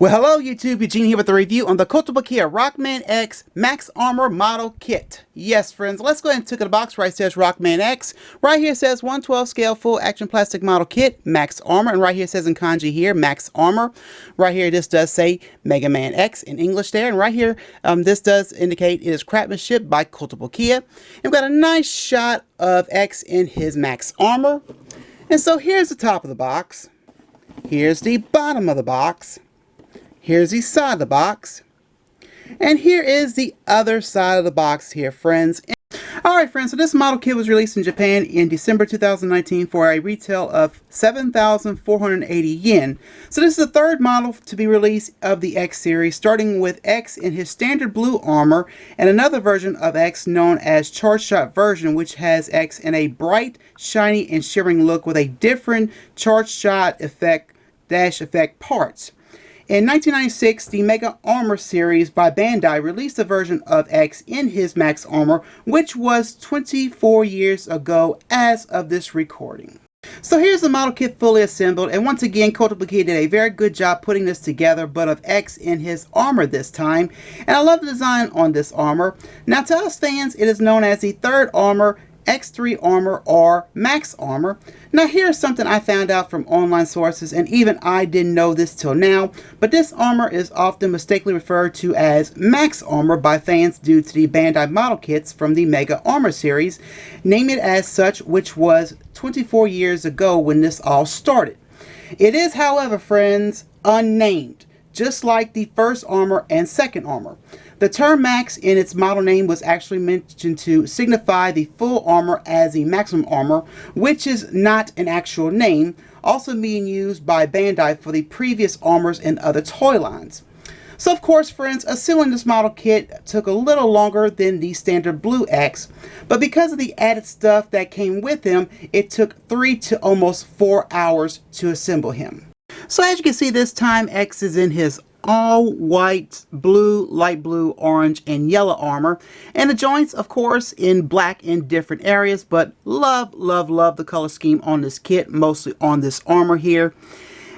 Well, hello YouTube, Eugene here with a review on the Kotobukiya Rockman X Max Armor Model Kit. Yes, friends, let's go ahead and take the box. Right says Rockman X. Right here says 1/12 scale full action plastic model kit, Max Armor. And right here says in kanji here, Max Armor. Right here, this does say Mega Man X in English there. And right here, this does indicate it is craftsmanship by Kotobukiya. And we've got a nice shot of X in his Max Armor. And so here's the top of the box. Here's the bottom of the box. Here's the side of the box. And here is the other side of the box here, friends. Alright, friends, so this model kit was released in Japan in December 2019 for a retail of 7,480 yen. So this is the third model to be released of the X series, starting with X in his standard blue armor and another version of X known as Charge Shot version, which has X in a bright, shiny, and shimmering look with a different Charge Shot effect, dash effect parts. In 1996, the Mega Armor series by Bandai released a version of X in his Max Armor, which was 24 years ago as of this recording. So here's the model kit fully assembled, and once again Kotobukiya did a very good job putting this together, but of X in his armor this time. And I love the design on this armor. Now to us fans, it is known as the third armor, X3 armor, or Max Armor. Now here's something I found out from online sources, and even I didn't know this till now, but this armor is often mistakenly referred to as Max Armor by fans due to the Bandai model kits from the Mega Armor series, name it as such, which was 24 years ago when this all started. It is, however, friends, unnamed, just like the first armor and second armor. The term Max in its model name was actually mentioned to signify the full armor as the maximum armor, which is not an actual name, also being used by Bandai for the previous armors and other toy lines. So of course, friends, assembling this model kit took a little longer than the standard blue X, but because of the added stuff that came with him, it took 3 to almost 4 hours to assemble him. So as you can see, this time X is in his all white, blue, light blue, orange, and yellow armor, and the joints of course in black in different areas, but love the color scheme on this kit, mostly on this armor here.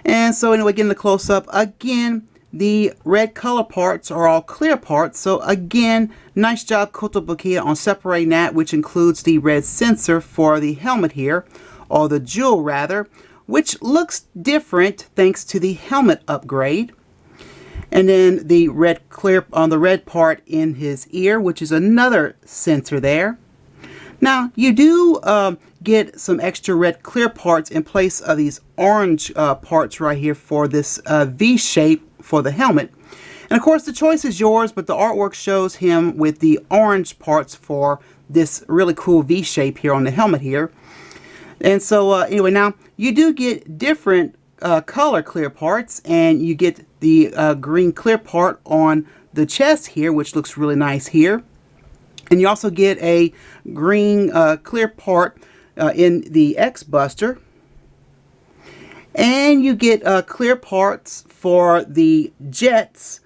And so anyway, getting the close-up again, the red color parts are all clear parts, so again, nice job Kotobukiya on separating that, which includes the red sensor for the helmet here, or the jewel rather, which looks different thanks to the helmet upgrade. And then the red clear on the red part in his ear, which is another sensor there. Now you do get some extra red clear parts in place of these orange parts right here for this V shape for the helmet. And of course the choice is yours, but the artwork shows him with the orange parts for this really cool V shape here on the helmet here. And so anyway, now you do get different color clear parts, and you get the green clear part on the chest here, which looks really nice here. And you also get a green clear part in the X Buster. And you get clear parts for the jets,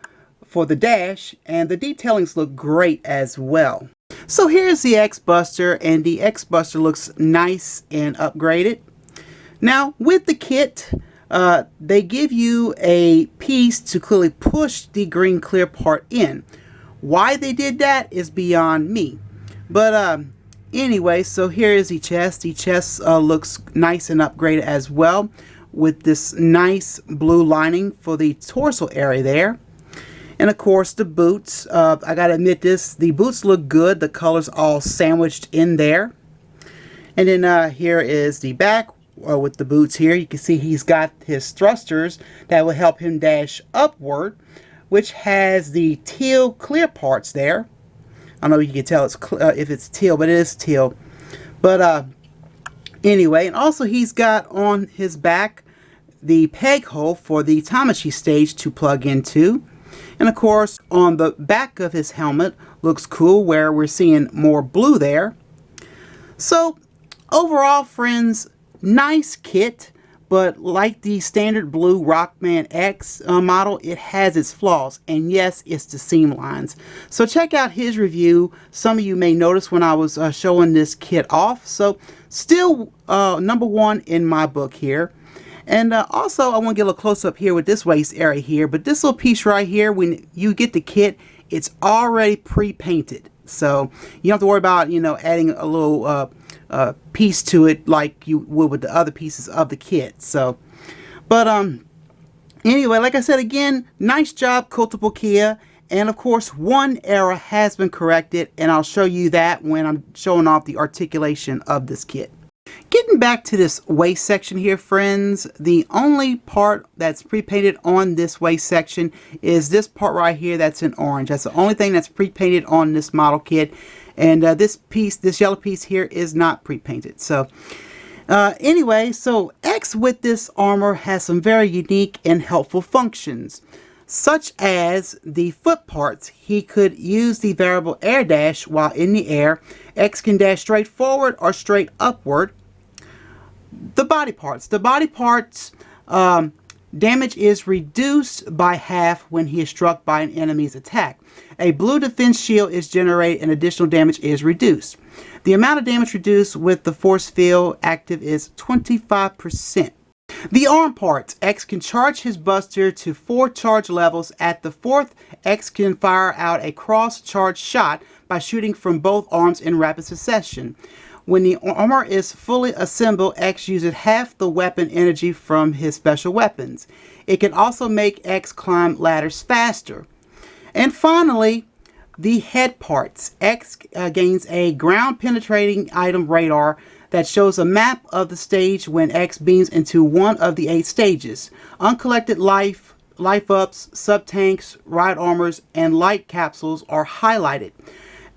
for the dash, and the detailings look great as well. So here's the X Buster, and the X Buster looks nice and upgraded. Now with the kit, they give you a piece to clearly push the green clear part in. Why they did that is beyond me. But anyway, so here is the chest. The chest looks nice and upgraded as well, with this nice blue lining for the torso area there. And of course the boots, I gotta admit this, the boots look good. The colors all sandwiched in there. And then here is the back with the boots here. You can see he's got his thrusters that will help him dash upward, which has the teal clear parts there. I don't know if you can tell it's if it's teal, but it is teal. But anyway, and also he's got on his back the peg hole for the Tamashi stage to plug into. And of course on the back of his helmet looks cool, where we're seeing more blue there. So overall, friends, nice kit, but like the standard blue Rockman X model, it has its flaws, and yes, it's the seam lines. So check out his review. Some of you may notice when I was showing this kit off. So still #1 in my book here. And also, I want to get a little close up here with this waist area here. But this little piece right here, when you get the kit, it's already pre-painted. So you don't have to worry about, you know, adding a little piece to it like you would with the other pieces of the kit. So, but anyway, like I said again, nice job, Kotobukiya. And of course, one error has been corrected, and I'll show you that when I'm showing off the articulation of this kit. Getting back to this waist section here, friends, the only part that's pre-painted on this waist section is this part right here that's in orange. That's the only thing that's pre-painted on this model kit. And this piece, this yellow piece here, is not pre-painted. So anyway, so X with this armor has some very unique and helpful functions, such as the foot parts. He could use the variable air dash while in the air. X can dash straight forward or straight upward. The body parts. The body parts damage is reduced by half when he is struck by an enemy's attack. A blue defense shield is generated and additional damage is reduced. The amount of damage reduced with the force field active is 25%. The arm parts. X can charge his buster to 4 charge levels. At the 4th, X can fire out a cross-charge shot by shooting from both arms in rapid succession. When the armor is fully assembled, X uses half the weapon energy from his special weapons. It can also make X climb ladders faster. And finally, the head parts. X gains a ground-penetrating item radar that shows a map of the stage when X beams into one of the 8 stages. Uncollected life ups, sub-tanks, ride armors, and light capsules are highlighted.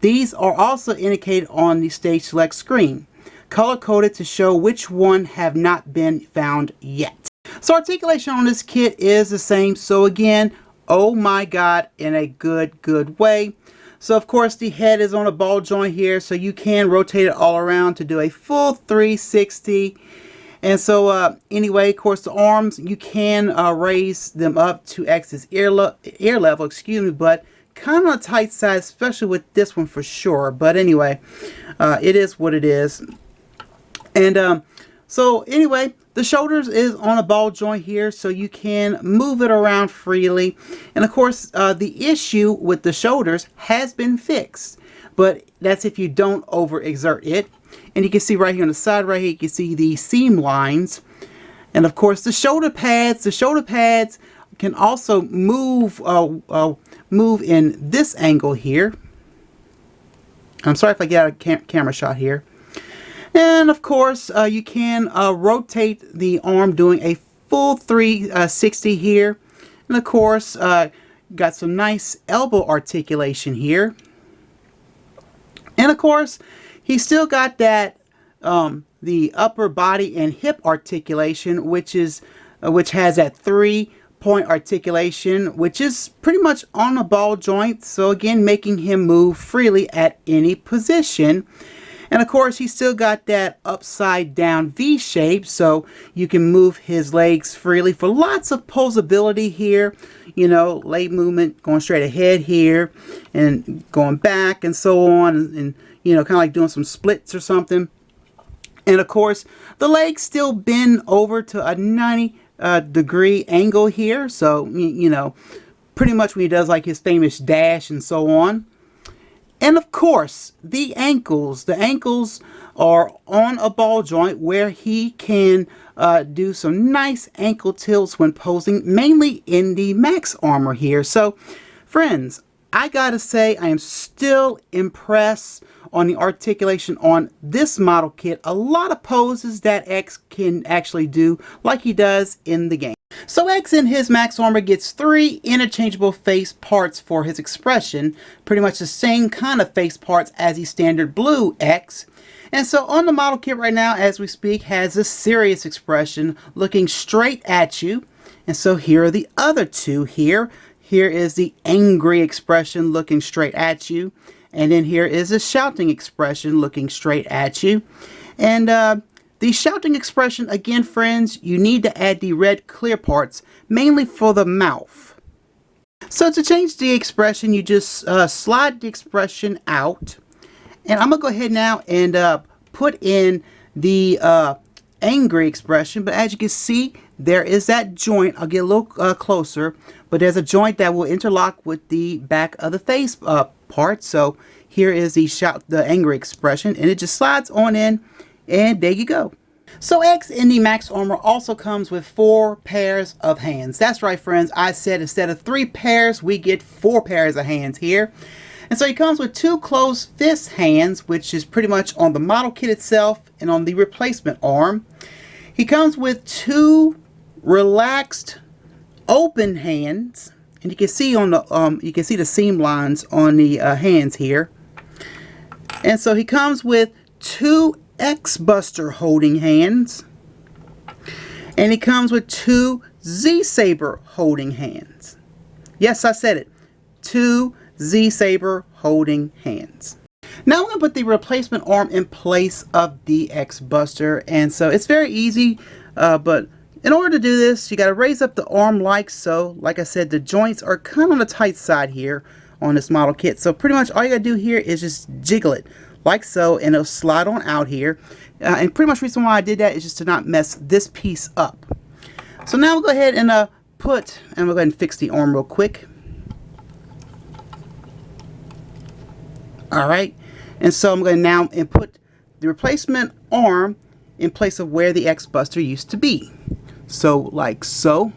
These are also indicated on the stage select screen, color-coded to show which one have not been found yet. So articulation on this kit is the same. So again, oh my god, in a good way. So of course the head is on a ball joint here, so you can rotate it all around to do a full 360. And so anyway, of course the arms, you can raise them up to X's ear level, excuse me, but kind of a tight size, especially with this one for sure. But anyway, it is what it is. And so anyway, the shoulders is on a ball joint here, so you can move it around freely. And of course, the issue with the shoulders has been fixed, but that's if you don't overexert it. And you can see right here on the side right here, you can see the seam lines. And of course, the shoulder pads can also move in this angle here. I'm sorry if I get out of camera shot here. And of course, you can rotate the arm doing a full 360 here. And of course, got some nice elbow articulation here. And of course, he still got that the upper body and hip articulation, which has that 3-point articulation, which is pretty much on a ball joint. So again, making him move freely at any position. And of course, he's still got that upside down V shape, so you can move his legs freely for lots of posability here. You know, leg movement, going straight ahead here and going back and so on, and you know, kind of like doing some splits or something. And of course, the legs still bend over to a 90-degree angle here, so you know, pretty much when he does like his famous dash and so on. And of course, the ankles are on a ball joint where he can do some nice ankle tilts when posing, mainly in the max armor here. So, friends, I gotta say, I am still impressed on the articulation on this model kit. A lot of poses that X can actually do like he does in the game. So X in his max armor gets 3 interchangeable face parts for his expression, pretty much the same kind of face parts as the standard blue X. And so on the model kit right now, as we speak, has a serious expression looking straight at you. And so here are the other 2 here. Here is the angry expression looking straight at you. And then here is a shouting expression looking straight at you. And the shouting expression, again, friends, you need to add the red clear parts, mainly for the mouth. So to change the expression, you just slide the expression out. And I'm going to go ahead now and put in the angry expression, but as you can see, there is that joint. I'll get a little closer, but there's a joint that will interlock with the back of the face part. So here is the angry expression, and it just slides on in, and there you go. So X in the Max Armor also comes with 4 pairs of hands. That's right, friends. I said instead of 3 pairs, we get 4 pairs of hands here. And so he comes with 2 closed fist hands, which is pretty much on the model kit itself and on the replacement arm. He comes with 2 relaxed open hands, and you can see on the the seam lines on the hands here. And so he comes with 2 X-Buster holding hands, and he comes with 2 Z-Saber holding hands. Yes, I said it. 2 Z-Saber holding hands. Now I'm going to put the replacement arm in place of the X-Buster, and so it's very easy, but in order to do this, you got to raise up the arm like so. Like I said, the joints are kind of on the tight side here on this model kit, so pretty much all you got to do here is just jiggle it like so, and it'll slide on out here. And pretty much the reason why I did that is just to not mess this piece up. So now we'll go ahead and we'll go ahead and fix the arm real quick. Alright, and so I'm going to now put the replacement arm in place of where the X-Buster used to be. So like so,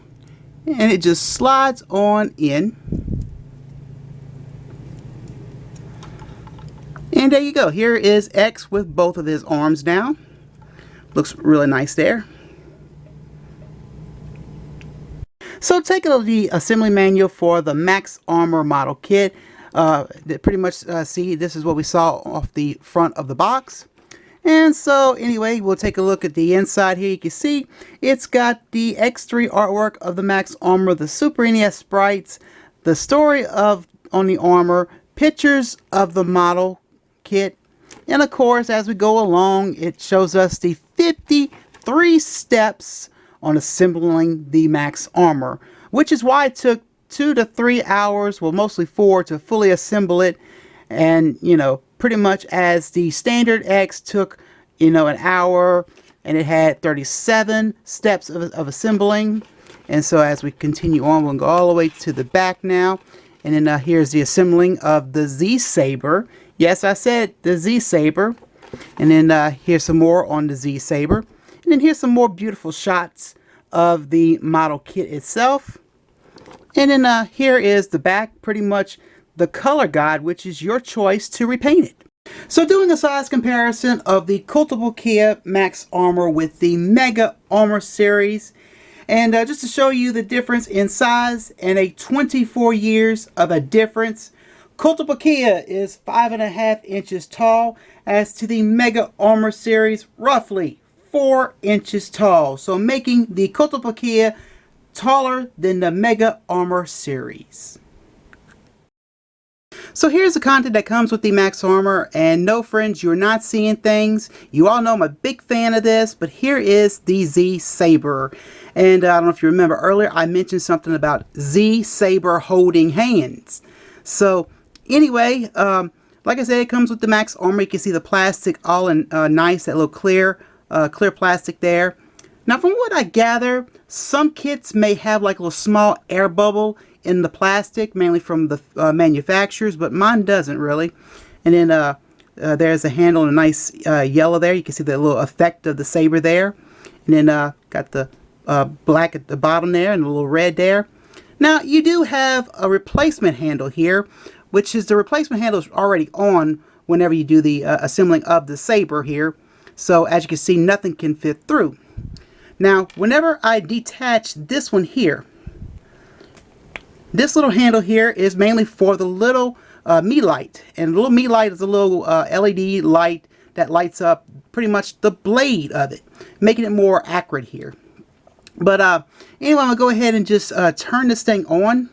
and it just slides on in. And there you go. Here is X with both of his arms down. Looks really nice there. So take a look at the assembly manual for the Max Armor model kit. Pretty much see, this is what we saw off the front of the box. And so anyway, we'll take a look at the inside here. You can see it's got the X3 artwork of the Max Armor, the Super NES sprites, the story on the armor, pictures of the model kit, and of course, as we go along, it shows us the 53 steps on assembling the Max Armor, which is why it took 2 to 3 hours, well, mostly 4, to fully assemble it. And pretty much as the standard X took an hour, and it had 37 steps of assembling. And so as we continue on, we'll go all the way to the back now, and then here's the assembling of the Z-Saber. Yes, I said the Z-Saber. And then here's some more on the Z-Saber. And then here's some more beautiful shots of the model kit itself. And then here is the back, pretty much the color guide, which is your choice to repaint it. So doing a size comparison of the Kotobukiya Max Armor with the Mega Armor series. And just to show you the difference in size and a 24 years of a difference, Kotobukiya is 5.5 inches tall, as to the Mega Armor series roughly 4 inches tall. So making the Kotobukiya taller than the Mega Armor series. So here's the content that comes with the Max Armor, and no, friends, you're not seeing things. You all know I'm a big fan of this, but here is the Z-Saber. And I don't know if you remember earlier, I mentioned something about Z-Saber holding hands. So anyway, like I said, it comes with the Max Armor. You can see the plastic all in nice, that little clear plastic there. Now, from what I gather, some kits may have like a little small air bubble in the plastic, mainly from the manufacturers, but mine doesn't really. And then there's a handle in a nice yellow there. You can see the little effect of the saber there. And then got the black at the bottom there and a little red there. Now, you do have a replacement handle here, which is the replacement handle is already on whenever you do the assembling of the saber here. So as you can see, nothing can fit through. Now, whenever I detach this one here, this little handle here is mainly for the little me light. And the little me light is a little LED light that lights up pretty much the blade of it, making it more accurate here. But anyway, I'm going to go ahead and just turn this thing on.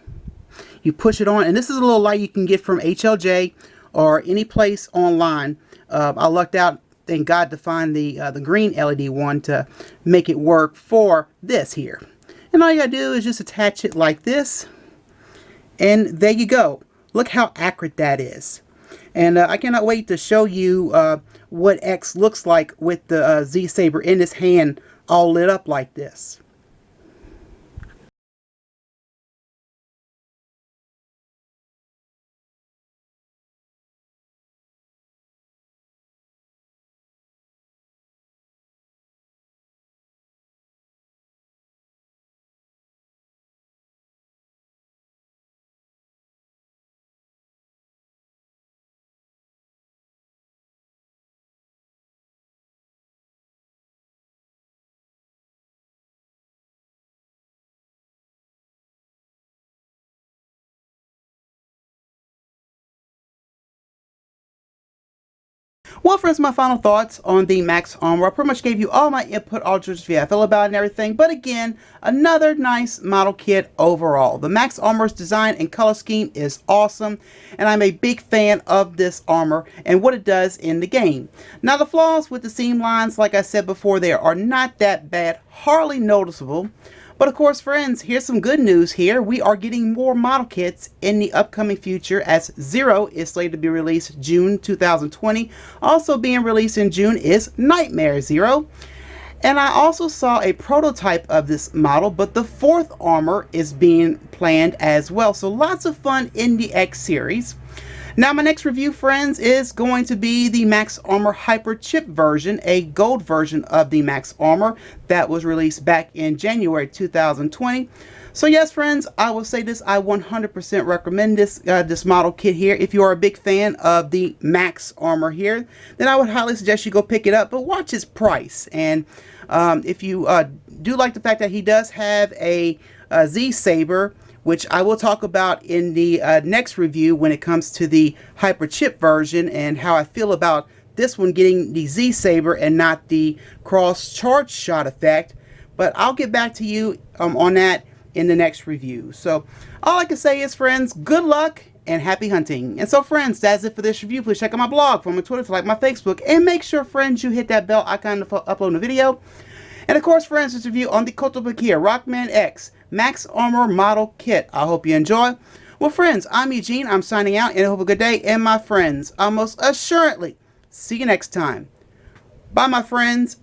You push it on, and this is a little light you can get from HLJ or any place online. I lucked out, thank God, to find the green LED one to make it work for this here. And all you gotta do is just attach it like this, and there you go. Look how accurate that is. And I cannot wait to show you what X looks like with the Z Saber in his hand all lit up like this. Well, friends, my final thoughts on the Max Armor. I pretty much gave you all my input, all just how I feel about it and everything. But again, another nice model kit overall. The Max Armor's design and color scheme is awesome, and I'm a big fan of this armor and what it does in the game. Now, the flaws with the seam lines, like I said before, there are not that bad, hardly noticeable. But of course, friends, here's some good news here. We are getting more model kits in the upcoming future, as Zero is slated to be released June 2020. Also being released in June is Nightmare Zero. And I also saw a prototype of this model, but the fourth armor is being planned as well. So lots of fun in the X series. Now, my next review, friends, is going to be the Max Armor Hyper Chip version, a gold version of the Max Armor that was released back in January 2020. So yes, friends, I will say this, I 100% recommend this model kit here. If you are a big fan of the Max Armor here, then I would highly suggest you go pick it up, but watch its price. And if you do like the fact that he does have a Z Saber, which I will talk about in the next review when it comes to the Hyper Chip version and how I feel about this one getting the Z Saber and not the cross charge shot effect. But I'll get back to you on that in the next review. So all I can say is, friends, good luck and happy hunting. And so, friends, that's it for this review. Please check out my blog, follow my Twitter, like my Facebook, and make sure, friends, you hit that bell icon to upload a video. And of course, friends, this review on the Kotobukiya Rockman X Max Armor Model Kit. I hope you enjoy. Well, friends, I'm Eugene. I'm signing out, and I hope a good day. And my friends, I'll most assuredly see you next time. Bye, my friends.